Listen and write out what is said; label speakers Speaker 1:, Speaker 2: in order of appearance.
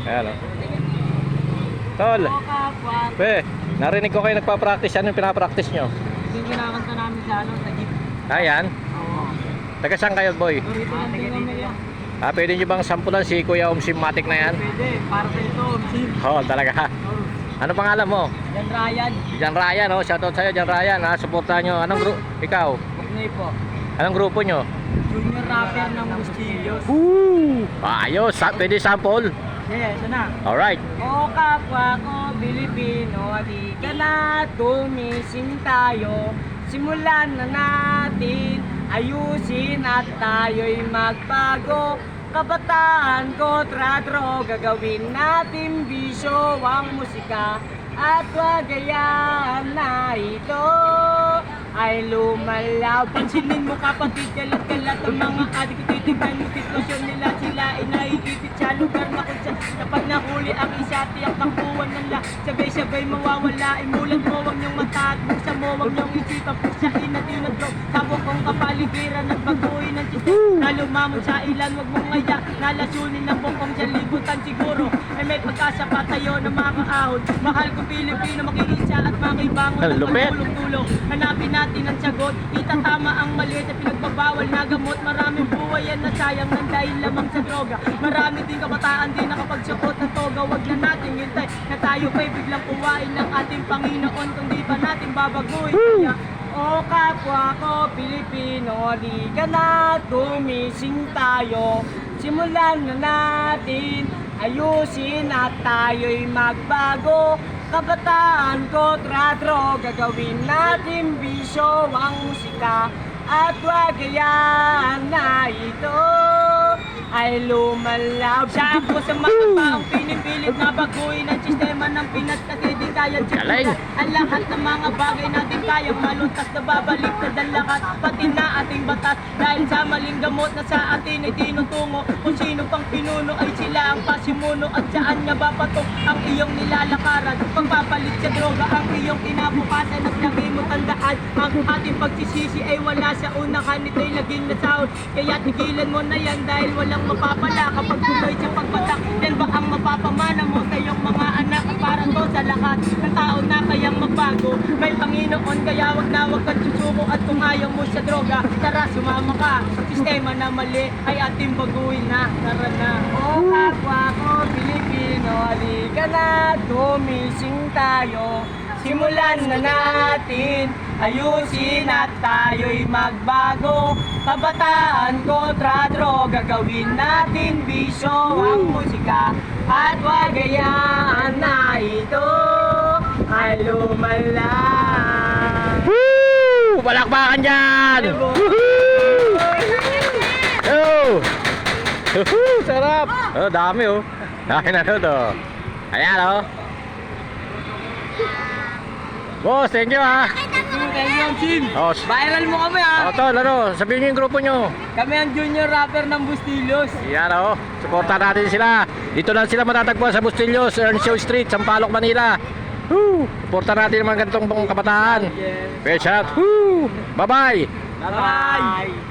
Speaker 1: Ayan o. Tol, pe, narinig ko kayo nagpa-practice. Ano yung pinapractice nyo?
Speaker 2: Yung kinakanta namin sa sa jeep.
Speaker 1: Ayan.
Speaker 2: Oo.
Speaker 1: Taga saan kayo, boy?
Speaker 2: Dito lang din kami yan.
Speaker 1: Pwede nyo bang sampulan si Kuya Matic na yan?
Speaker 2: Pwede, para sa ito, Sim.
Speaker 1: Oo, talaga. Ano pangalan mo?
Speaker 2: Yan Ryan.
Speaker 1: Jan Ryan, oh. Shoutout sa'yo, Jan Ryan. Suportahan nyo. Anong grupo? Ikaw?
Speaker 2: Buknay po.
Speaker 1: Anong grupo nyo?
Speaker 2: Junior rapper ng Bustillos.
Speaker 1: Ayos, pwede sample?
Speaker 2: Yeah, ito na.
Speaker 1: Alright.
Speaker 2: O kapwa ko Pilipino, di ka na tumising tayo. Simulan na natin, ayusin at tayo'y magbago. Kabataan kontra droga, gagawin natin bisyo ang musika. At wag gayaan na ito ay lumalaw. Pansinin mo kapatid, kalat-kalat ang mga adik. Titignan mo sitwasyon nila, sila ay naiipit sa lugar na kung saan kapag nahuli ang isa, tiyak takbuhan nila. Sabay-sabay mawawala, imulat mo, wag niyong mata at buksa mo, wag niyong isipan. Pagsain na tinadrog, sabok kong kapaligiran at baguhin ng sistem. Na lumamon sa ilan, wag mong ngaya, nalasunin ng bongkong sa libutan siguro. Ay may pagkasa pa tayo na makaahon. Mahal ko Pilipino, makiisa at makibangon ng pagtulong-tulong. Hanapin natin ang sagot, itatama ang mali sa pinagbabawal na gamot. Maraming buhay yan na sayang ng dahil lamang sa droga. Marami din kabataan din nakapagsukot ng toga. Huwag na natin hintay na tayo pa'y biglang kuwain ng ating Panginoon kung di pa natin babaguhin. Kaya, o kapwa ko Pilipino, di ka na tumising tayo. Simulan na natin, ayusin at tayo'y magbago. Kabataan kontra droga, gagawin natin bisyo ang musika. At wag gayaan na ito ay lumalab. Siya ako sa mga taong pinipilit na baguhin ang sistema ng Pinas kasi di kaya simulan ang lahat ng mga bagay natin kayang maluntas na babalik na dalakat pati na ating batas dahil sa maling gamot na sa atin ay tinutungo kung sino pang pinuno ay sila ang pasimuno at saan niya ba patok ang iyong nilalakaran pagpapalit sa droga ang iyong kinabukasan at lagi mo tandaan ang ating pagsisisi ay wala sa unahan nito'y laging nasahod kaya tigilan mo na yan dahil walang mapapala kapag tuloy sa pagpatak yan ba ang mapapamana mo sa iyong mga anak para to sa lahat ng tao na kayang magbago may Panginoon kaya wag kang susuko at kung ayaw mo sa droga tara sumama ka sistema na mali ay ating baguhin na tara na o kapwa ko Pilipino halika na tumising tayo simulan na natin ayusin at tayo'y magbago kabataan kontra droga gawin natin bisyo ang musika at wag gayaan na ito ay lumalang.
Speaker 1: Woo! Palakpakan dyan! Oh! Sarap! Oh, dami oh. Dami na to. Ayan oh. Boss, thank you ha.
Speaker 2: Thank you, Sim.
Speaker 1: Oh,
Speaker 2: Viral mo kami ha.
Speaker 1: tol, sabihin niyo yung grupo nyo.
Speaker 2: Kami ang junior rapper ng Bustillos.
Speaker 1: Yan oh. Suportahan natin sila. Dito lang sila matatagpuan sa Bustillos, Earnshaw Street, Sampaloc, Manila. Woo! Suportahan natin mga ganitong kabataan.
Speaker 2: Yes.
Speaker 1: Peace out. Woo! Bye-bye.
Speaker 2: Bye-bye.